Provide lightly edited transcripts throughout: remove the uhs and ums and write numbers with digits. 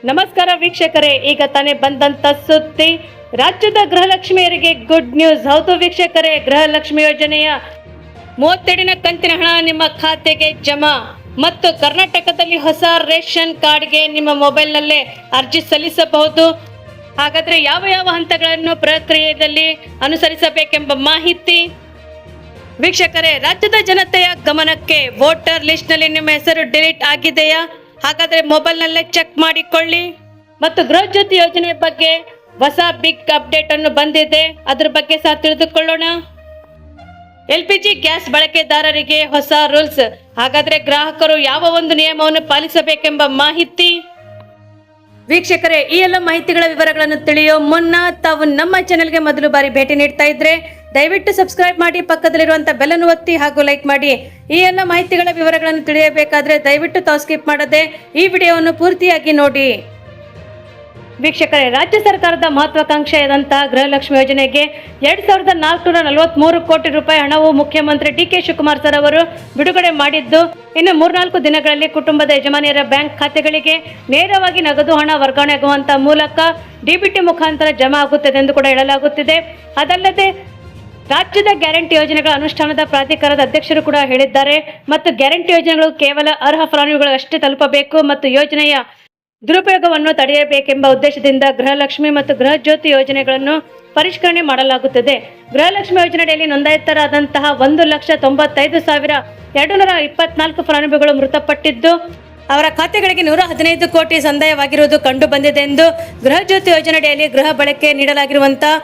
ನಮಸ್ಕಾರ ವೀಕ್ಷಕರೇ, ಈಗ ತಾನೇ ಬಂದಂತ ಸುದ್ದಿ. ರಾಜ್ಯದ ಗೃಹಲಕ್ಷ್ಮಿಯರಿಗೆ ಗುಡ್ ನ್ಯೂಸ್. ಹೌದು ವೀಕ್ಷಕರೇ, ಗೃಹಲಕ್ಷ್ಮಿ ಯೋಜನೆಯ 32ನೇ ಕಂತಿನ ಹಣ ನಿಮ್ಮ ಖಾತೆಗೆ ಜಮಾ. ಮತ್ತು ಕರ್ನಾಟಕದಲ್ಲಿ ಹೊಸ ರೇಷನ್ ಕಾರ್ಡ್ಗೆ ನಿಮ್ಮ ಮೊಬೈಲ್ನಲ್ಲೇ ಅರ್ಜಿ ಸಲ್ಲಿಸಬಹುದು. ಹಾಗಾದ್ರೆ ಯಾವ ಯಾವ ಹಂತಗಳನ್ನು ಪ್ರಕ್ರಿಯೆಯಲ್ಲಿ ಅನುಸರಿಸಬೇಕೆಂಬ ಮಾಹಿತಿ ವೀಕ್ಷಕರೇ, ರಾಜ್ಯದ ಜನತೆಯ ಗಮನಕ್ಕೆ. ವೋಟರ್ ಲಿಸ್ಟ್ನಲ್ಲಿ ನಿಮ್ಮ ಹೆಸರು ಡಿಲೀಟ್ ಆಗಿದೆಯಾ? ಹಾಗಾದ್ರೆ ಮೊಬೈಲ್ನಲ್ಲೇ ಚೆಕ್ ಮಾಡಿಕೊಳ್ಳಿ. ಮತ್ತು ಗೃಹ ಜ್ಯೋತಿ ಯೋಜನೆ ಬಗ್ಗೆ ಹೊಸ ಬಿಗ್ ಅಪ್ಡೇಟ್ ಅನ್ನು ಬಂದಿದೆ, ಅದ್ರ ಬಗ್ಗೆ ಸಹ ತಿಳಿದುಕೊಳ್ಳೋಣ. LPG ಗ್ಯಾಸ್ ಬಳಕೆದಾರರಿಗೆ ಹೊಸ ರೂಲ್ಸ್. ಹಾಗಾದ್ರೆ ಗ್ರಾಹಕರು ಯಾವ ಒಂದು ನಿಯಮವನ್ನು ಪಾಲಿಸಬೇಕೆಂಬ ಮಾಹಿತಿ ವೀಕ್ಷಕರೇ, ಈ ಎಲ್ಲ ಮಾಹಿತಿಗಳ ವಿವರಗಳನ್ನು ತಿಳಿಯೋ ಮುನ್ನ ತಾವು ನಮ್ಮ ಚಾನೆಲ್ಗೆ ಮೊದಲು ಬಾರಿ ಭೇಟಿ ನೀಡ್ತಾ ಇದ್ರೆ ದಯವಿಟ್ಟು ಸಬ್ಸ್ಕ್ರೈಬ್ ಮಾಡಿ, ಪಕ್ಕದಲ್ಲಿರುವಂತಹ ಬೆಲ್ ಅನ್ನು ಒತ್ತಿ ಹಾಗೂ ಲೈಕ್ ಮಾಡಿ. ಈ ಎಲ್ಲ ಮಾಹಿತಿಗಳ ವಿವರಗಳನ್ನು ತಿಳಿಯಬೇಕಾದ್ರೆ ದಯವಿಟ್ಟು ತಾವು ಸ್ಕಿಪ್ ಮಾಡದೆ ಈ ವಿಡಿಯೋವನ್ನು ಪೂರ್ತಿಯಾಗಿ ನೋಡಿ. ವೀಕ್ಷಕರೇ, ರಾಜ್ಯ ಸರ್ಕಾರದ ಮಹತ್ವಾಕಾಂಕ್ಷೆಯಾದಂತಹ ಗೃಹಲಕ್ಷ್ಮಿ ಯೋಜನೆಗೆ 2443 ಕೋಟಿ ರೂಪಾಯಿ ಹಣವು ಮುಖ್ಯಮಂತ್ರಿ DK ಶಿವಕುಮಾರ್ ಸರ್ ಅವರು ಬಿಡುಗಡೆ ಮಾಡಿದ್ದು, ಇನ್ನು 3-4 ದಿನಗಳಲ್ಲಿ ಕುಟುಂಬದ ಯಜಮಾನಿಯರ ಬ್ಯಾಂಕ್ ಖಾತೆಗಳಿಗೆ ನೇರವಾಗಿ ನಗದು ಹಣ ವರ್ಗಾವಣೆ ಆಗುವಂತಹ ಮೂಲಕ DBT ಮುಖಾಂತರ ಜಮಾ ಆಗುತ್ತದೆ ಎಂದು ಕೂಡ ಹೇಳಲಾಗುತ್ತಿದೆ. ಅದಲ್ಲದೆ ರಾಜ್ಯದ ಗ್ಯಾರಂಟಿ ಯೋಜನೆಗಳ ಅನುಷ್ಠಾನದ ಪ್ರಾಧಿಕಾರದ ಅಧ್ಯಕ್ಷರು ಕೂಡ ಹೇಳಿದ್ದಾರೆ. ಮತ್ತು ಗ್ಯಾರಂಟಿ ಯೋಜನೆಗಳು ಕೇವಲ ಅರ್ಹ ಫಲಾನುಭವಿಗಳು ಅಷ್ಟೇ ತಲುಪಬೇಕು ಮತ್ತು ಯೋಜನೆಯ ದುರುಪಯೋಗವನ್ನು ತಡೆಯಬೇಕೆಂಬ ಉದ್ದೇಶದಿಂದ ಗೃಹಲಕ್ಷ್ಮಿ ಮತ್ತು ಗೃಹ ಜ್ಯೋತಿ ಯೋಜನೆಗಳನ್ನು ಪರಿಷ್ಕರಣೆ ಮಾಡಲಾಗುತ್ತದೆ. ಗೃಹಲಕ್ಷ್ಮಿ ಯೋಜನೆಯಲ್ಲಿ ನೋಂದಾಯಿತರಾದಂತಹ 1,95,224 ಫಲಾನುಭವಿಗಳು ಮೃತಪಟ್ಟಿದ್ದು, ಅವರ ಖಾತೆಗಳಿಗೆ 115 ಕೋಟಿ ಸಂದಾಯವಾಗಿರುವುದು ಕಂಡು ಬಂದಿದೆ ಎಂದು ಗೃಹ ಜ್ಯೋತಿ ಯೋಜನೆಯಲ್ಲಿ ಗೃಹ ಬಳಕೆ ನೀಡಲಾಗಿರುವಂತಹ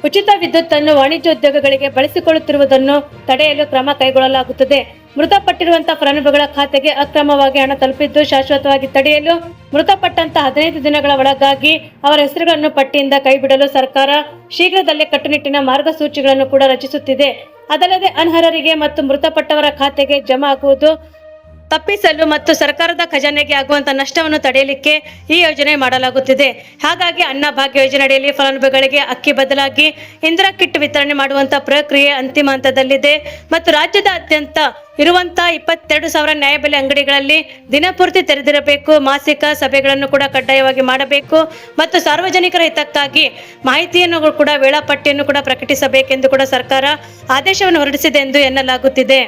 ಉಚಿತ ವಿದ್ಯುತ್ ಅನ್ನು ವಾಣಿಜ್ಯ ಉದ್ಯೋಗಗಳಿಗೆ ಬಳಸಿಕೊಳ್ಳುತ್ತಿರುವುದನ್ನು ತಡೆಯಲು ಕ್ರಮ ಕೈಗೊಳ್ಳಲಾಗುತ್ತದೆ. ಮೃತಪಟ್ಟಿರುವಂತಹ ಫಲಾನುಭವಿಗಳ ಖಾತೆಗೆ ಅಕ್ರಮವಾಗಿ ಹಣ ತಲುಪಿದ್ದು ಶಾಶ್ವತವಾಗಿ ತಡೆಯಲು ಮೃತಪಟ್ಟಂತಹ 15 ದಿನಗಳ ಒಳಗಾಗಿ ಅವರ ಹೆಸರುಗಳನ್ನು ಪಟ್ಟಿಯಿಂದ ಕೈಬಿಡಲು ಸರ್ಕಾರ ಶೀಘ್ರದಲ್ಲೇ ಕಟ್ಟುನಿಟ್ಟಿನ ಮಾರ್ಗಸೂಚಿಗಳನ್ನು ಕೂಡ ರಚಿಸುತ್ತಿದೆ. ಅದಲ್ಲದೆ ಅನರ್ಹರಿಗೆ ಮತ್ತು ಮೃತಪಟ್ಟವರ ಖಾತೆಗೆ ಜಮಾ ಆಗುವುದು ತಪ್ಪಿಸಲು ಮತ್ತು ಸರ್ಕಾರದ ಖಜಾನೆಗೆ ಆಗುವಂತಹ ನಷ್ಟವನ್ನು ತಡೆಯಲಿಕ್ಕೆ ಈ ಯೋಜನೆ ಮಾಡಲಾಗುತ್ತಿದೆ. ಹಾಗಾಗಿ ಅನ್ನಭಾಗ್ಯ ಯೋಜನೆಯಲ್ಲಿ ಫಲಾನುಭವಿಗಳಿಗೆ ಅಕ್ಕಿ ಬದಲಾಗಿ ಇಂದಿರಾ ಕಿಟ್ ವಿತರಣೆ ಮಾಡುವಂತಹ ಪ್ರಕ್ರಿಯೆ ಅಂತಿಮ ಹಂತದಲ್ಲಿದೆ. ಮತ್ತು ರಾಜ್ಯದಾದ್ಯಂತ ಇರುವಂತಹ 22,000 ನ್ಯಾಯಬೆಲೆ ಅಂಗಡಿಗಳಲ್ಲಿ ದಿನಪೂರ್ತಿ ತೆರೆದಿರಬೇಕು. ಮಾಸಿಕ ಸಭೆಗಳನ್ನು ಕೂಡ ಕಡ್ಡಾಯವಾಗಿ ಮಾಡಬೇಕು ಮತ್ತು ಸಾರ್ವಜನಿಕರ ಹಿತಕ್ಕಾಗಿ ಮಾಹಿತಿಯನ್ನು ಕೂಡ ವೇಳಾಪಟ್ಟಿಯನ್ನು ಕೂಡ ಪ್ರಕಟಿಸಬೇಕೆಂದು ಕೂಡ ಸರ್ಕಾರ ಆದೇಶವನ್ನು ಹೊರಡಿಸಿದೆ ಎಂದು ಎನ್ನಲಾಗುತ್ತಿದೆ.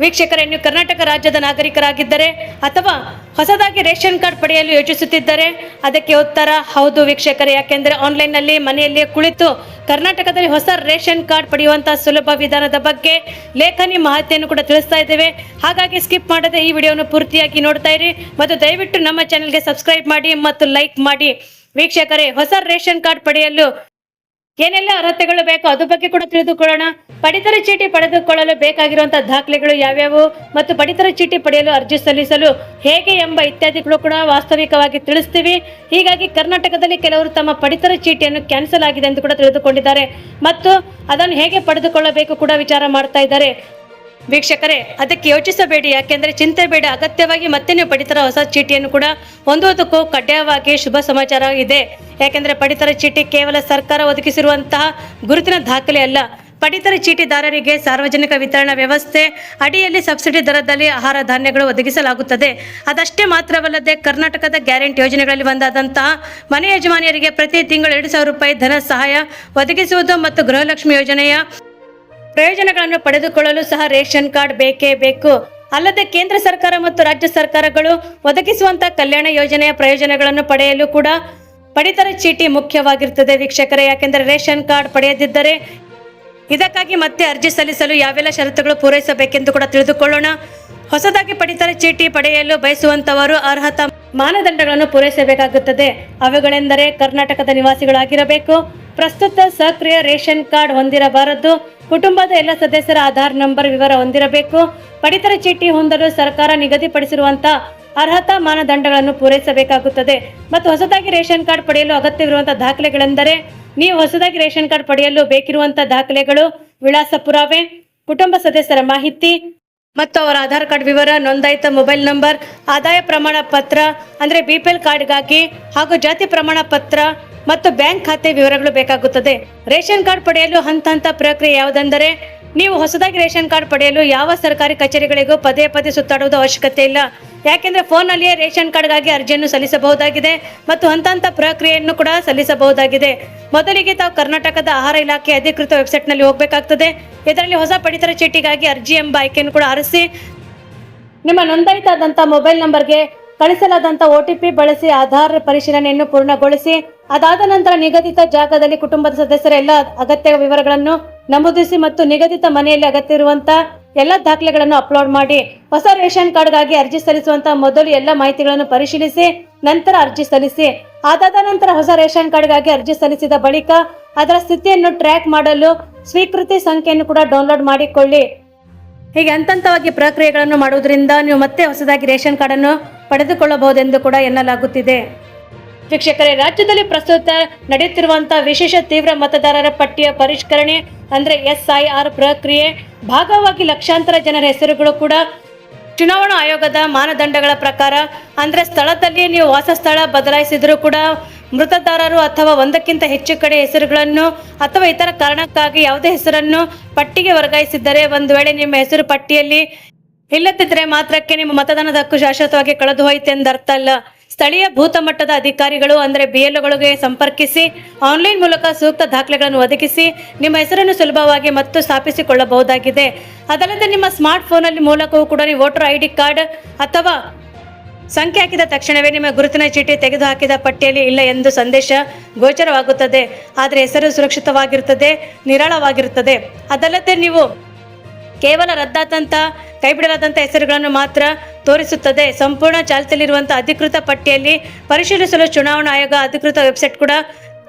ವೀಕ್ಷಕರೇ, ನೀವು ಕರ್ನಾಟಕ ರಾಜ್ಯದ ನಾಗರಿಕರಾಗಿದ್ದರೆ ಅಥವಾ ಹೊಸದಾಗಿ ರೇಷನ್ ಕಾರ್ಡ್ ಪಡೆಯಲು ಯೋಚಿಸುತ್ತಿದ್ದರೆ ಅದಕ್ಕೆ ಉತ್ತರ ಹೌದು ವೀಕ್ಷಕರೇ. ಯಾಕೆಂದರೆ ಆನ್ಲೈನ್ನಲ್ಲಿ ಮನೆಯಲ್ಲೇ ಕುಳಿತು ಕರ್ನಾಟಕದಲ್ಲಿ ಹೊಸ ರೇಷನ್ ಕಾರ್ಡ್ ಪಡೆಯುವಂತಹ ಸುಲಭ ವಿಧಾನದ ಬಗ್ಗೆ ಲೇಖನಿ ಮಾಹಿತಿಯನ್ನು ಕೂಡ ತಿಳಿಸ್ತಾ ಇದ್ದೇವೆ. ಹಾಗಾಗಿ ಸ್ಕಿಪ್ ಮಾಡದೆ ಈ ವಿಡಿಯೋವನ್ನು ಪೂರ್ತಿಯಾಗಿ ನೋಡ್ತಾ ಇರಿ ಮತ್ತು ದಯವಿಟ್ಟು ನಮ್ಮ ಚಾನೆಲ್ಗೆ ಸಬ್ಸ್ಕ್ರೈಬ್ ಮಾಡಿ ಮತ್ತು ಲೈಕ್ ಮಾಡಿ. ವೀಕ್ಷಕರೇ, ಹೊಸ ರೇಷನ್ ಕಾರ್ಡ್ ಪಡೆಯಲು ಏನೆಲ್ಲ ಅರ್ಹತೆಗಳು ಬೇಕು ಅದ್ರ ಬಗ್ಗೆ ಕೂಡ ತಿಳಿದುಕೊಳ್ಳೋಣ. ಪಡಿತರ ಚೀಟಿ ಪಡೆದುಕೊಳ್ಳಲು ಬೇಕಾಗಿರುವಂತಹ ದಾಖಲೆಗಳು ಯಾವ್ಯಾವು ಮತ್ತು ಪಡಿತರ ಚೀಟಿ ಪಡೆಯಲು ಅರ್ಜಿ ಸಲ್ಲಿಸಲು ಹೇಗೆ ಎಂಬ ಇತ್ಯಾದಿಗಳು ಕೂಡ ವಾಸ್ತವಿಕವಾಗಿ ತಿಳಿಸ್ತೀವಿ. ಹೀಗಾಗಿ ಕರ್ನಾಟಕದಲ್ಲಿ ಕೆಲವರು ತಮ್ಮ ಪಡಿತರ ಚೀಟಿಯನ್ನು ಕ್ಯಾನ್ಸಲ್ ಆಗಿದೆ ಎಂದು ಕೂಡ ತಿಳಿದುಕೊಂಡಿದ್ದಾರೆ ಮತ್ತು ಅದನ್ನು ಹೇಗೆ ಪಡೆದುಕೊಳ್ಳಬೇಕು ಕೂಡ ವಿಚಾರ ಮಾಡ್ತಾ ಇದ್ದಾರೆ. ವೀಕ್ಷಕರೇ, ಅದಕ್ಕೆ ಯೋಚಿಸಬೇಡಿ, ಯಾಕೆಂದ್ರೆ ಚಿಂತೆ ಬೇಡ. ಅಗತ್ಯವಾಗಿ ಮತ್ತೆ ನೀವು ಪಡಿತರ ಹೊಸ ಚೀಟಿಯನ್ನು ಕೂಡ ಹೊಂದುವುದಕ್ಕೂ ಕಡ್ಡಾಯವಾಗಿ ಶುಭ ಸಮಾಚಾರ ಇದೆ. ಯಾಕೆಂದ್ರೆ ಪಡಿತರ ಚೀಟಿ ಕೇವಲ ಸರ್ಕಾರ ಒದಗಿಸಿರುವಂತಹ ಗುರುತಿನ ದಾಖಲೆ ಅಲ್ಲ. ಪಡಿತರ ಚೀಟಿದಾರರಿಗೆ ಸಾರ್ವಜನಿಕ ವಿತರಣಾ ವ್ಯವಸ್ಥೆ ಅಡಿಯಲ್ಲಿ ಸಬ್ಸಿಡಿ ದರದಲ್ಲಿ ಆಹಾರ ಧಾನ್ಯಗಳು ಒದಗಿಸಲಾಗುತ್ತದೆ. ಅದಷ್ಟೇ ಮಾತ್ರವಲ್ಲದೆ ಕರ್ನಾಟಕದ ಗ್ಯಾರಂಟಿ ಯೋಜನೆಗಳಲ್ಲಿ ಒಂದಾದಂತಹ ಮನೆ ಯಜಮಾನಿಯರಿಗೆ ಪ್ರತಿ ತಿಂಗಳು 2,000 ರೂಪಾಯಿ ಧನ ಸಹಾಯ ಒದಗಿಸುವುದು ಮತ್ತು ಗೃಹಲಕ್ಷ್ಮಿ ಯೋಜನೆಯ ಪ್ರಯೋಜನಗಳನ್ನು ಪಡೆದುಕೊಳ್ಳಲು ಸಹ ರೇಷನ್ ಕಾರ್ಡ್ ಬೇಕೇ ಬೇಕು. ಅಲ್ಲದೆ ಕೇಂದ್ರ ಸರ್ಕಾರ ಮತ್ತು ರಾಜ್ಯ ಸರ್ಕಾರಗಳು ಒದಗಿಸುವಂತಹ ಕಲ್ಯಾಣ ಯೋಜನೆಯ ಪ್ರಯೋಜನಗಳನ್ನು ಪಡೆಯಲು ಕೂಡ ಪಡಿತರ ಚೀಟಿ ಮುಖ್ಯವಾಗಿರುತ್ತದೆ ವೀಕ್ಷಕರೇ. ಯಾಕೆಂದರೆ ರೇಷನ್ ಕಾರ್ಡ್ ಪಡೆಯದಿದ್ದರೆ ಇದಕ್ಕಾಗಿ ಮತ್ತೆ ಅರ್ಜಿ ಸಲ್ಲಿಸಲು ಯಾವೆಲ್ಲ ಷರತ್ತುಗಳು ಪೂರೈಸಬೇಕೆಂದು ಕೂಡ ತಿಳಿದುಕೊಳ್ಳೋಣ. ಹೊಸದಾಗಿ ಪಡಿತರ ಚೀಟಿ ಪಡೆಯಲು ಬಯಸುವಂತವರು ಅರ್ಹತಾ ಮಾನದಂಡಗಳನ್ನು ಪೂರೈಸಬೇಕಾಗುತ್ತದೆ. ಅವುಗಳೆಂದರೆ ಕರ್ನಾಟಕದ ನಿವಾಸಿಗಳಾಗಿರಬೇಕು, ಪ್ರಸ್ತುತ ಸಕ್ರಿಯ ರೇಷನ್ ಕಾರ್ಡ್ ಹೊಂದಿರಬಾರದು, ಕುಟುಂಬದ ಎಲ್ಲ ಸದಸ್ಯರ ಆಧಾರ್ ನಂಬರ್ ವಿವರ ಹೊಂದಿರಬೇಕು, ಪಡಿತರ ಚೀಟಿ ಹೊಂದಲು ಸರ್ಕಾರ ನಿಗದಿಪಡಿಸಿರುವಂತಹ ಅರ್ಹತಾ ಮಾನದಂಡಗಳನ್ನು ಪೂರೈಸಬೇಕಾಗುತ್ತದೆ. ಮತ್ತು ಹೊಸದಾಗಿ ರೇಷನ್ ಕಾರ್ಡ್ ಪಡೆಯಲು ಅಗತ್ಯವಿರುವಂತಹ ದಾಖಲೆಗಳೆಂದರೆ ನೀವು ಹೊಸದಾಗಿ ರೇಷನ್ ಕಾರ್ಡ್ ಪಡೆಯಲು ಬೇಕಿರುವಂತಹ ದಾಖಲೆಗಳು ವಿಳಾಸ ಪುರಾವೆ, ಕುಟುಂಬ ಸದಸ್ಯರ ಮಾಹಿತಿ ಮತ್ತು ಅವರ ಆಧಾರ್ ಕಾರ್ಡ್ ವಿವರ, ನೋಂದಾಯಿತ ಮೊಬೈಲ್ ನಂಬರ್, ಆದಾಯ ಪ್ರಮಾಣ ಪತ್ರ ಅಂದರೆ BPL ಕಾರ್ಡ್ಗಾಗಿ ಹಾಗೂ ಜಾತಿ ಪ್ರಮಾಣ ಪತ್ರ ಮತ್ತು ಬ್ಯಾಂಕ್ ಖಾತೆ ವಿವರಗಳು ಬೇಕಾಗುತ್ತದೆ. ರೇಷನ್ ಕಾರ್ಡ್ ಪಡೆಯಲು ಹಂತ ಪ್ರಕ್ರಿಯೆ ಯಾವುದೆಂದರೆ ನೀವು ಹೊಸದಾಗಿ ರೇಷನ್ ಕಾರ್ಡ್ ಪಡೆಯಲು ಯಾವ ಸರ್ಕಾರಿ ಕಚೇರಿಗಳಿಗೂ ಪದೇ ಪದೇ ಸುತ್ತಾಡುವುದು ಅವಶ್ಯಕತೆ ಇಲ್ಲ. ಯಾಕೆಂದ್ರೆ ಫೋನ್ನಲ್ಲಿಯೇ ರೇಷನ್ ಕಾರ್ಡ್ಗಾಗಿ ಅರ್ಜಿಯನ್ನು ಸಲ್ಲಿಸಬಹುದಾಗಿದೆ ಮತ್ತು ಹಂತ ಪ್ರಕ್ರಿಯೆಯನ್ನು ಕೂಡ ಸಲ್ಲಿಸಬಹುದಾಗಿದೆ. ಮೊದಲಿಗೆ ತಾವು ಕರ್ನಾಟಕದ ಆಹಾರ ಇಲಾಖೆ ಅಧಿಕೃತ ವೆಬ್ಸೈಟ್ನಲ್ಲಿ ಹೋಗಬೇಕಾಗ್ತದೆ. ಇದರಲ್ಲಿ ಹೊಸ ಪಡಿತರ ಚೀಟಿಗಾಗಿ ಅರ್ಜಿ ಎಂಬ ಆಯ್ಕೆಯನ್ನು ಕೂಡ ಆರಿಸಿ ನಿಮ್ಮ ನೋಂದಾಯಿತಾದಂಥ ಮೊಬೈಲ್ ನಂಬರ್ಗೆ ಕಳಿಸಲಾದಂಥ OTP ಬಳಸಿ ಆಧಾರ್ ಪರಿಶೀಲನೆಯನ್ನು ಪೂರ್ಣಗೊಳಿಸಿ ಅದಾದ ನಂತರ ನಿಗದಿತ ಜಾಗದಲ್ಲಿ ಕುಟುಂಬದ ಸದಸ್ಯರ ಎಲ್ಲ ಅಗತ್ಯ ವಿವರಗಳನ್ನು ನಮೂದಿಸಿ ಮತ್ತು ನಿಗದಿತ ಮನೆಯಲ್ಲಿ ಅಗತ್ಯ ಇರುವಂತಹ ಎಲ್ಲ ದಾಖಲೆಗಳನ್ನು ಅಪ್ಲೋಡ್ ಮಾಡಿ. ಹೊಸ ರೇಷನ್ ಕಾರ್ಡ್ಗಾಗಿ ಅರ್ಜಿ ಸಲ್ಲಿಸುವಂತಹ ಮೊದಲು ಎಲ್ಲ ಮಾಹಿತಿಗಳನ್ನು ಪರಿಶೀಲಿಸಿ ನಂತರ ಅರ್ಜಿ ಸಲ್ಲಿಸಿ. ಅದಾದ ನಂತರ ಹೊಸ ರೇಷನ್ ಕಾರ್ಡ್ಗಾಗಿ ಅರ್ಜಿ ಸಲ್ಲಿಸಿದ ಬಳಿಕ ಅದರ ಸ್ಥಿತಿಯನ್ನು ಟ್ರ್ಯಾಕ್ ಮಾಡಲು ಸ್ವೀಕೃತಿ ಸಂಖ್ಯೆಯನ್ನು ಕೂಡ ಡೌನ್ಲೋಡ್ ಮಾಡಿಕೊಳ್ಳಿ. ಹೀಗೆ ಹಂತವಾಗಿ ಪ್ರಕ್ರಿಯೆಗಳನ್ನು ಮಾಡುವುದರಿಂದ ನೀವು ಮತ್ತೆ ಹೊಸದಾಗಿ ರೇಷನ್ ಕಾರ್ಡ್ ಅನ್ನು ಪಡೆದುಕೊಳ್ಳಬಹುದೆಂದು ಕೂಡ ಎನ್ನಲಾಗುತ್ತಿದೆ. ವೀಕ್ಷಕರೇ, ರಾಜ್ಯದಲ್ಲಿ ಪ್ರಸ್ತುತ ನಡೆಯುತ್ತಿರುವಂತಹ ವಿಶೇಷ ತೀವ್ರ ಮತದಾರರ ಪಟ್ಟಿಯ ಪರಿಷ್ಕರಣೆ ಅಂದ್ರೆ SIR ಪ್ರಕ್ರಿಯೆ ಭಾಗವಾಗಿ ಲಕ್ಷಾಂತರ ಜನರ ಹೆಸರುಗಳು ಕೂಡ ಚುನಾವಣಾ ಆಯೋಗದ ಮಾನದಂಡಗಳ ಪ್ರಕಾರ ಅಂದ್ರೆ ಸ್ಥಳದಲ್ಲಿ ನೀವು ವಾಸಸ್ಥಳ ಬದಲಾಯಿಸಿದರೂ ಕೂಡ ಮತದಾರರು ಅಥವಾ ಒಂದಕ್ಕಿಂತ ಹೆಚ್ಚು ಕಡೆ ಹೆಸರುಗಳನ್ನು ಅಥವಾ ಇತರ ಕಾರಣಕ್ಕಾಗಿ ಯಾವುದೇ ಹೆಸರನ್ನು ಪಟ್ಟಿಗೆ ವರ್ಗಾಯಿಸಿದ್ದರೆ ಒಂದು ವೇಳೆ ನಿಮ್ಮ ಹೆಸರು ಪಟ್ಟಿಯಲ್ಲಿ ಇಲ್ಲದಿದ್ದರೆ ಮಾತ್ರಕ್ಕೆ ನಿಮ್ಮ ಮತದಾನದ ಹಕ್ಕು ಶಾಶ್ವತವಾಗಿ ಕಳೆದು ಹೋಯಿತು ಎಂದರ್ಥ ಅಲ್ಲ. ಸ್ಥಳೀಯ ಬೂತ್ ಮಟ್ಟದ ಅಧಿಕಾರಿಗಳು ಅಂದರೆ BLOಗಳಿಗೆ ಸಂಪರ್ಕಿಸಿ ಆನ್ಲೈನ್ ಮೂಲಕ ಸೂಕ್ತ ದಾಖಲೆಗಳನ್ನು ಒದಗಿಸಿ ನಿಮ್ಮ ಹೆಸರನ್ನು ಸುಲಭವಾಗಿ ಮತ್ತು ಸ್ಥಾಪಿಸಿಕೊಳ್ಳಬಹುದಾಗಿದೆ. ಅದಲ್ಲದೆ ನಿಮ್ಮ ಸ್ಮಾರ್ಟ್ ಫೋನಲ್ಲಿ ಮೂಲಕವೂ ಕೂಡ ನೀವು ವೋಟರ್ ID ಕಾರ್ಡ್ ಅಥವಾ ಸಂಖ್ಯೆ ಹಾಕಿದ ತಕ್ಷಣವೇ ನಿಮ್ಮ ಗುರುತಿನ ಚೀಟಿ ತೆಗೆದುಹಾಕಿದ ಪಟ್ಟಿಯಲ್ಲಿ ಇಲ್ಲ ಎಂದು ಸಂದೇಶ ಗೋಚರವಾಗುತ್ತದೆ. ಆದರೆ ಹೆಸರು ಸುರಕ್ಷಿತವಾಗಿರುತ್ತದೆ, ನಿರಾಳವಾಗಿರುತ್ತದೆ. ಅದಲ್ಲದೆ ನೀವು ಕೇವಲ ರದ್ದಾದಂಥ ಕೈಬಿಡಲಾದಂಥ ಹೆಸರುಗಳನ್ನು ಮಾತ್ರ ತೋರಿಸುತ್ತದೆ. ಸಂಪೂರ್ಣ ಚಾಲ್ತಿಯಲ್ಲಿರುವಂಥ ಅಧಿಕೃತ ಪಟ್ಟಿಯಲ್ಲಿ ಪರಿಶೀಲಿಸಲು ಚುನಾವಣಾ ಆಯೋಗ ಅಧಿಕೃತ ವೆಬ್ಸೈಟ್ ಕೂಡ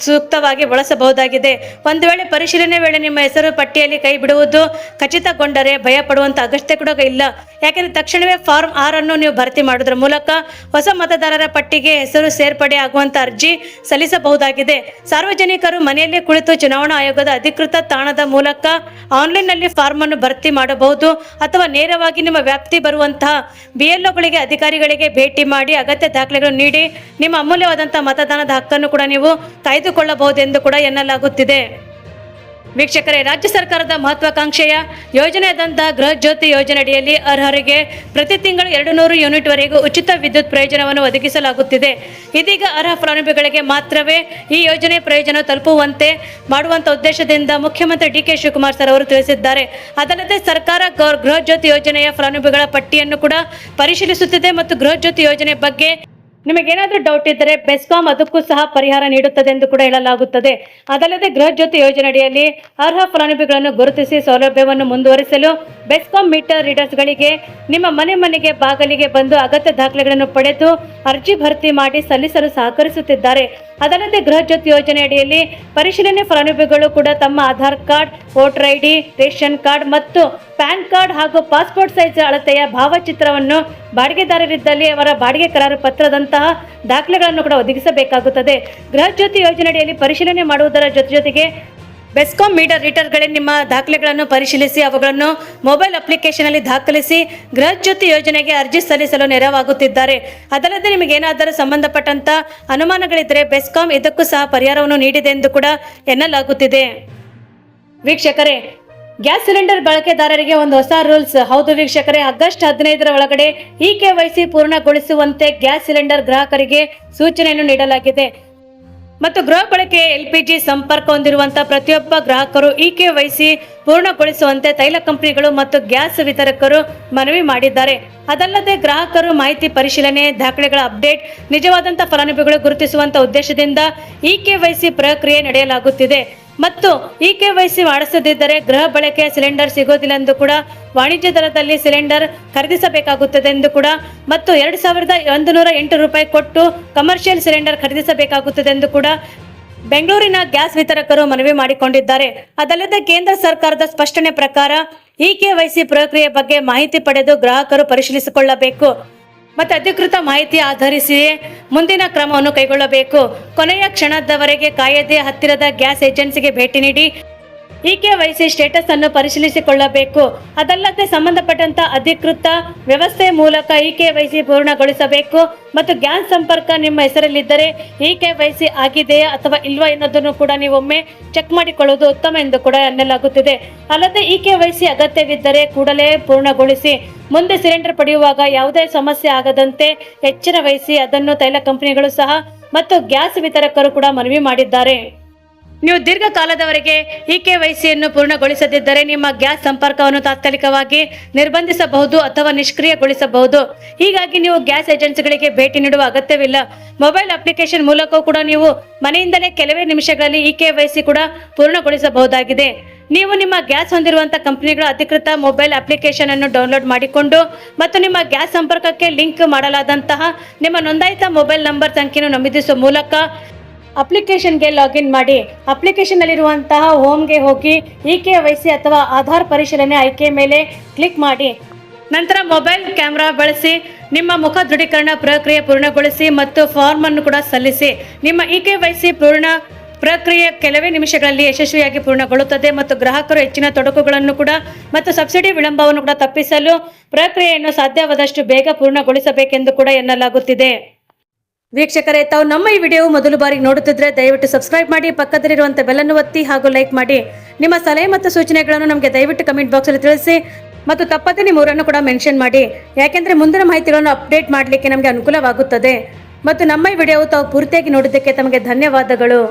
ಸೂಕ್ತವಾಗಿ ಬಳಸಬಹುದಾಗಿದೆ. ಒಂದು ವೇಳೆ ಪರಿಶೀಲನೆ ವೇಳೆ ನಿಮ್ಮ ಹೆಸರು ಪಟ್ಟಿಯಲ್ಲಿ ಕೈ ಬಿಡುವುದು ಖಚಿತಗೊಂಡರೆ ಭಯ ಪಡುವಂತ ಅಗತ್ಯ ಕೂಡ ಇಲ್ಲ. ಯಾಕೆಂದರೆ ತಕ್ಷಣವೇ ಫಾರ್ಮ್ 6 ಅನ್ನು ನೀವು ಭರ್ತಿ ಮಾಡೋದ್ರ ಮೂಲಕ ಹೊಸ ಮತದಾರರ ಪಟ್ಟಿಗೆ ಹೆಸರು ಸೇರ್ಪಡೆ ಆಗುವಂತ ಅರ್ಜಿ ಸಲ್ಲಿಸಬಹುದಾಗಿದೆ. ಸಾರ್ವಜನಿಕರು ಮನೆಯಲ್ಲೇ ಕುಳಿತು ಚುನಾವಣಾ ಆಯೋಗದ ಅಧಿಕೃತ ತಾಣದ ಮೂಲಕ ಆನ್ಲೈನ್ನಲ್ಲಿ ಫಾರ್ಮ್ ಅನ್ನು ಭರ್ತಿ ಮಾಡಬಹುದು ಅಥವಾ ನೇರವಾಗಿ ನಿಮ್ಮ ವ್ಯಾಪ್ತಿ ಬರುವಂತಹ BLOಗಳಿಗೆ ಅಧಿಕಾರಿಗಳಿಗೆ ಭೇಟಿ ಮಾಡಿ ಅಗತ್ಯ ದಾಖಲೆಗಳನ್ನು ನೀಡಿ ನಿಮ್ಮ ಅಮೂಲ್ಯವಾದಂತಹ ಮತದಾನದ ಹಕ್ಕನ್ನು ಕೂಡ ನೀವು ಕಾಯ್ದುಕೊಳ್ಳಬಹುದೆಂದು ಕೂಡ ಎನ್ನಲಾಗುತ್ತಿದೆ. ವೀಕ್ಷಕರೇ, ರಾಜ್ಯ ಸರ್ಕಾರದ ಮಹತ್ವಾಕಾಂಕ್ಷೆಯ ಯೋಜನೆಯಾದಂತಹ ಗೃಹ ಜ್ಯೋತಿ ಯೋಜನೆಯಡಿಯಲ್ಲಿ ಅರ್ಹರಿಗೆ ಪ್ರತಿ ತಿಂಗಳು 200 ಯೂನಿಟ್ ವರೆಗೂ ಉಚಿತ ವಿದ್ಯುತ್ ಪ್ರಯೋಜನವನ್ನು ಒದಗಿಸಲಾಗುತ್ತಿದೆ. ಇದೀಗ ಅರ್ಹ ಫಲಾನುಭವಿಗಳಿಗೆ ಮಾತ್ರವೇ ಈ ಯೋಜನೆ ಪ್ರಯೋಜನ ತಲುಪುವಂತೆ ಮಾಡುವಂತ ಉದ್ದೇಶದಿಂದ ಮುಖ್ಯಮಂತ್ರಿ DK ಶಿವಕುಮಾರ್ ಸರ್ ಅವರು ತಿಳಿಸಿದ್ದಾರೆ. ಅದಲ್ಲದೆ ಸರ್ಕಾರ ಗೃಹ ಜ್ಯೋತಿ ಯೋಜನೆಯ ಫಲಾನುಭವಿಗಳ ಪಟ್ಟಿಯನ್ನು ಕೂಡ ಪರಿಶೀಲಿಸುತ್ತಿದೆ ಮತ್ತು ಗೃಹ ಜ್ಯೋತಿ ಯೋಜನೆ ಬಗ್ಗೆ ನಿಮಗೇನಾದರೂ ಡೌಟ್ ಇದ್ದರೆ ಬೆಸ್ಕಾಂ ಅದಕ್ಕೂ ಸಹ ಪರಿಹಾರ ನೀಡುತ್ತದೆ ಎಂದು ಕೂಡ ಹೇಳಲಾಗುತ್ತದೆ. ಅದಲ್ಲದೆ ಗೃಹ ಜ್ಯೋತಿ ಯೋಜನೆಯಡಿಯಲ್ಲಿ ಅರ್ಹ ಫಲಾನುಭವಿಗಳನ್ನು ಗುರುತಿಸಿ ಸೌಲಭ್ಯವನ್ನು ಮುಂದುವರಿಸಲು ಬೆಸ್ಕಾಂ ಮೀಟರ್ ರೀಡರ್ಸ್ಗಳಿಗೆ ನಿಮ್ಮ ಮನೆಗೆ ಬಾಗಿಲಿಗೆ ಬಂದು ಅಗತ್ಯ ದಾಖಲೆಗಳನ್ನು ಪಡೆದು ಅರ್ಜಿ ಭರ್ತಿ ಮಾಡಿ ಸಲ್ಲಿಸಲು ಸಹಕರಿಸುತ್ತಿದ್ದಾರೆ. ಅದಲ್ಲದೆ ಗೃಹ ಜ್ಯೋತಿ ಯೋಜನೆಯಡಿಯಲ್ಲಿ ಪರಿಶೀಲನೆ ಫಲಾನುಭವಿಗಳು ಕೂಡ ತಮ್ಮ Aadhaar card, voter ID, ration card ಮತ್ತು ಪ್ಯಾನ್ ಕಾರ್ಡ್ ಹಾಗೂ ಪಾಸ್ಪೋರ್ಟ್ ಸೈಜ್ ಅಳತೆಯ ಭಾವಚಿತ್ರವನ್ನು ಬಾಡಿಗೆದಾರರಿದ್ದಲ್ಲಿ ಅವರ ಬಾಡಿಗೆ ಕರಾರು ಪತ್ರದಂತಹ ದಾಖಲೆಗಳನ್ನು ಕೂಡ ಒದಗಿಸಬೇಕಾಗುತ್ತದೆ. ಗೃಹ ಜ್ಯೋತಿ ಯೋಜನೆಯಡಿಯಲ್ಲಿ ಪರಿಶೀಲನೆ ಮಾಡುವುದರ ಜೊತೆಗೆ ಬೆಸ್ಕಾಂ ಮೀಟರ್ ರೀಡರ್ಗಳೇ ನಿಮ್ಮ ದಾಖಲೆಗಳನ್ನು ಪರಿಶೀಲಿಸಿ ಅವುಗಳನ್ನು ಮೊಬೈಲ್ ಅಪ್ಲಿಕೇಶನ್ ಅಲ್ಲಿ ದಾಖಲಿಸಿ ಗೃಹ ಜ್ಯೋತಿ ಯೋಜನೆಗೆ ಅರ್ಜಿ ಸಲ್ಲಿಸಲು ನೆರವಾಗುತ್ತಿದ್ದಾರೆ. ಅದಲ್ಲದೆ ನಿಮಗೇನಾದರೂ ಸಂಬಂಧಪಟ್ಟಂತ ಅನುಮಾನಗಳಿದ್ದರೆ ಬೆಸ್ಕಾಂ ಇದಕ್ಕೂ ಸಹ ಪರಿಹಾರವನ್ನು ನೀಡಿದೆ ಎಂದು ಕೂಡ ಎನ್ನಲಾಗುತ್ತಿದೆ. ವೀಕ್ಷಕರೇ, ಗ್ಯಾಸ್ ಸಿಲಿಂಡರ್ ಬಳಕೆದಾರರಿಗೆ ಒಂದು ಹೊಸ ರೂಲ್ಸ್. ಹೌದು ವೀಕ್ಷಕರೇ, ಆಗಸ್ಟ್ 15ರ ಒಳಗಡೆ EKYC ಪೂರ್ಣಗೊಳಿಸುವಂತೆ ಗ್ಯಾಸ್ ಸಿಲಿಂಡರ್ ಗ್ರಾಹಕರಿಗೆ ಸೂಚನೆಯನ್ನು ನೀಡಲಾಗಿದೆ ಮತ್ತು ಗೃಹ ಬಳಕೆ LPG ಸಂಪರ್ಕ ಹೊಂದಿರುವಂತಹ ಪ್ರತಿಯೊಬ್ಬ ಗ್ರಾಹಕರು EKYC ಪೂರ್ಣಗೊಳಿಸುವಂತೆ ತೈಲ ಕಂಪನಿಗಳು ಮತ್ತು ಗ್ಯಾಸ್ ವಿತರಕರು ಮನವಿ ಮಾಡಿದ್ದಾರೆ. ಅದಲ್ಲದೆ ಗ್ರಾಹಕರು ಮಾಹಿತಿ ಪರಿಶೀಲನೆ, ದಾಖಲೆಗಳ ಅಪ್ಡೇಟ್, ನಿಜವಾದಂತಹ ಫಲಾನುಭವಿಗಳು ಗುರುತಿಸುವಂತ ಉದ್ದೇಶದಿಂದ EKYC ಪ್ರಕ್ರಿಯೆ ನಡೆಯಲಾಗುತ್ತಿದೆ ಮತ್ತು EKYC ಮಾಡಿಸದಿದ್ದರೆ ಗೃಹ ಬಳಕೆಯ ಸಿಲಿಂಡರ್ ಸಿಗೋದಿಲ್ಲ ಎಂದು ಕೂಡ ವಾಣಿಜ್ಯ ದರದಲ್ಲಿ ಸಿಲಿಂಡರ್ ಖರೀದಿಸಬೇಕಾಗುತ್ತದೆ ಎಂದು ಕೂಡ ಮತ್ತು 2108 ರೂಪಾಯಿ ಕೊಟ್ಟು ಕಮರ್ಷಿಯಲ್ ಸಿಲಿಂಡರ್ ಖರೀದಿಸಬೇಕಾಗುತ್ತದೆ ಎಂದು ಕೂಡ ಬೆಂಗಳೂರಿನ ಗ್ಯಾಸ್ ವಿತರಕರು ಮನವಿ ಮಾಡಿಕೊಂಡಿದ್ದಾರೆ. ಅದಲ್ಲದೆ ಕೇಂದ್ರ ಸರ್ಕಾರದ ಸ್ಪಷ್ಟನೆ ಪ್ರಕಾರ EKYC ಪ್ರಕ್ರಿಯೆ ಬಗ್ಗೆ ಮಾಹಿತಿ ಪಡೆದು ಗ್ರಾಹಕರು ಪರಿಶೀಲಿಸಿಕೊಳ್ಳಬೇಕು ಮತ್ತು ಅಧಿಕೃತ ಮಾಹಿತಿ ಆಧರಿಸಿಯೇ ಮುಂದಿನ ಕ್ರಮವನ್ನು ಕೈಗೊಳ್ಳಬೇಕು. ಕೊನೆಯ ಕ್ಷಣದವರೆಗೆ ಕಾಯದೆ ಹತ್ತಿರದ ಗ್ಯಾಸ್ ಏಜೆನ್ಸಿಗೆ ಭೇಟಿ ನೀಡಿ EKYC ಸ್ಟೇಟಸ್ ಅನ್ನು ಪರಿಶೀಲಿಸಿಕೊಳ್ಳಬೇಕು. ಅದಲ್ಲದೆ ಸಂಬಂಧಪಟ್ಟಂತ ಅಧಿಕೃತ ವ್ಯವಸ್ಥೆ ಮೂಲಕ EKYC ಪೂರ್ಣಗೊಳಿಸಬೇಕು ಮತ್ತು ಗ್ಯಾಸ್ ಸಂಪರ್ಕ ನಿಮ್ಮ ಹೆಸರಲ್ಲಿದ್ದರೆ EKYC ಆಗಿದೆಯಾ ಅಥವಾ ಇಲ್ವಾ ಎನ್ನುವುದನ್ನು ಕೂಡ ನೀವು ಒಮ್ಮೆ ಚೆಕ್ ಮಾಡಿಕೊಳ್ಳುವುದು ಉತ್ತಮ ಎಂದು ಕೂಡ ಎನ್ನಲಾಗುತ್ತಿದೆ. ಅಲ್ಲದೆ EKYC ಅಗತ್ಯವಿದ್ದರೆ ಕೂಡಲೇ ಪೂರ್ಣಗೊಳಿಸಿ. ಮುಂದೆ ಸಿಲಿಂಡರ್ ಪಡೆಯುವಾಗ ಯಾವುದೇ ಸಮಸ್ಯೆ ಆಗದಂತೆ ಎಚ್ಚರ ವಹಿಸಿ. ಅದನ್ನು ತೈಲ ಕಂಪನಿಗಳು ಸಹ ಮತ್ತು ಗ್ಯಾಸ್ ವಿತರಕರು ಕೂಡ ಮನವಿ ಮಾಡಿದ್ದಾರೆ. ನೀವು ದೀರ್ಘಕಾಲದವರೆಗೆ EKYCಯನ್ನು ಪೂರ್ಣಗೊಳಿಸದಿದ್ದರೆ ನಿಮ್ಮ ಗ್ಯಾಸ್ ಸಂಪರ್ಕವನ್ನು ತಾತ್ಕಾಲಿಕವಾಗಿ ನಿರ್ಬಂಧಿಸಬಹುದು ಅಥವಾ ನಿಷ್ಕ್ರಿಯಗೊಳಿಸಬಹುದು. ಹೀಗಾಗಿ ನೀವು ಗ್ಯಾಸ್ ಏಜೆನ್ಸಿಗಳಿಗೆ ಭೇಟಿ ನೀಡುವ ಅಗತ್ಯವಿಲ್ಲ. ಮೊಬೈಲ್ ಅಪ್ಲಿಕೇಶನ್ ಮೂಲಕವೂ ಕೂಡ ನೀವು ಮನೆಯಿಂದಲೇ ಕೆಲವೇ ನಿಮಿಷಗಳಲ್ಲಿ EKYC ಕೂಡ ಪೂರ್ಣಗೊಳಿಸಬಹುದಾಗಿದೆ. ನೀವು ನಿಮ್ಮ ಗ್ಯಾಸ್ ಹೊಂದಿರುವಂತಹ ಕಂಪನಿಗಳ ಅಧಿಕೃತ ಮೊಬೈಲ್ ಅಪ್ಲಿಕೇಶನ್ ಅನ್ನು ಡೌನ್ಲೋಡ್ ಮಾಡಿಕೊಂಡು ಮತ್ತು ನಿಮ್ಮ ಗ್ಯಾಸ್ ಸಂಪರ್ಕಕ್ಕೆ ಲಿಂಕ್ ಮಾಡಲಾದಂತಹ ನಿಮ್ಮ ನೋಂದಾಯಿತ ಮೊಬೈಲ್ ನಂಬರ್ ಸಂಖ್ಯೆಯನ್ನು ನಮೂದಿಸುವ ಮೂಲಕ ಅಪ್ಲಿಕೇಶನ್ಗೆ ಲಾಗಿನ್ ಮಾಡಿ. ಅಪ್ಲಿಕೇಶನ್ನಲ್ಲಿರುವಂತಹ ಹೋಮ್ಗೆ ಹೋಗಿ EKYC ಅಥವಾ ಆಧಾರ್ ಪರಿಶೀಲನೆ ಆಯ್ಕೆ ಮೇಲೆ ಕ್ಲಿಕ್ ಮಾಡಿ. ನಂತರ ಮೊಬೈಲ್ ಕ್ಯಾಮೆರಾ ಬಳಸಿ ನಿಮ್ಮ ಮುಖ ದೃಢೀಕರಣ ಪ್ರಕ್ರಿಯೆ ಪೂರ್ಣಗೊಳಿಸಿ ಮತ್ತು ಫಾರ್ಮ್ ಅನ್ನು ಕೂಡ ಸಲ್ಲಿಸಿ. ನಿಮ್ಮ EKYC ಪೂರ್ಣ ಪ್ರಕ್ರಿಯೆ ಕೆಲವೇ ನಿಮಿಷಗಳಲ್ಲಿ ಯಶಸ್ವಿಯಾಗಿ ಪೂರ್ಣಗೊಳ್ಳುತ್ತದೆ ಮತ್ತು ಗ್ರಾಹಕರು ಹೆಚ್ಚಿನ ತೊಡಕುಗಳನ್ನು ಕೂಡ ಮತ್ತು ಸಬ್ಸಿಡಿ ವಿಳಂಬವನ್ನು ಕೂಡ ತಪ್ಪಿಸಲು ಪ್ರಕ್ರಿಯೆಯನ್ನು ಸಾಧ್ಯವಾದಷ್ಟು ಬೇಗ ಪೂರ್ಣಗೊಳಿಸಬೇಕೆಂದು ಕೂಡ ಎನ್ನಲಾಗುತ್ತಿದೆ. ವೀಕ್ಷಕರೇ, ತಾವು ನಮ್ಮ ಈ ವಿಡಿಯೋ ಮೊದಲು ಬಾರಿಗೆ ನೋಡುತ್ತಿದ್ರೆ ದಯವಿಟ್ಟು ಸಬ್ಸ್ಕ್ರೈಬ್ ಮಾಡಿ, ಪಕ್ಕದಲ್ಲಿರುವಂಥ ಬೆಲ್ಲನ್ನು ಒತ್ತಿ ಹಾಗೂ ಲೈಕ್ ಮಾಡಿ. ನಿಮ್ಮ ಸಲಹೆ ಮತ್ತು ಸೂಚನೆಗಳನ್ನು ನಮಗೆ ದಯವಿಟ್ಟು ಕಮೆಂಟ್ ಬಾಕ್ಸಲ್ಲಿ ತಿಳಿಸಿ ಮತ್ತು ತಪ್ಪದೇ ನಿಮ್ಮ ಊರನ್ನು ಕೂಡ ಮೆನ್ಷನ್ ಮಾಡಿ. ಯಾಕೆಂದರೆ ಮುಂದಿನ ಮಾಹಿತಿಗಳನ್ನು ಅಪ್ಡೇಟ್ ಮಾಡಲಿಕ್ಕೆ ನಮಗೆ ಅನುಕೂಲವಾಗುತ್ತದೆ. ಮತ್ತು ನಮ್ಮ ಈ ವಿಡಿಯೋ ತಾವು ಪೂರ್ತಿಯಾಗಿ ನೋಡಿದ್ದಕ್ಕೆ ತಮಗೆ ಧನ್ಯವಾದಗಳು.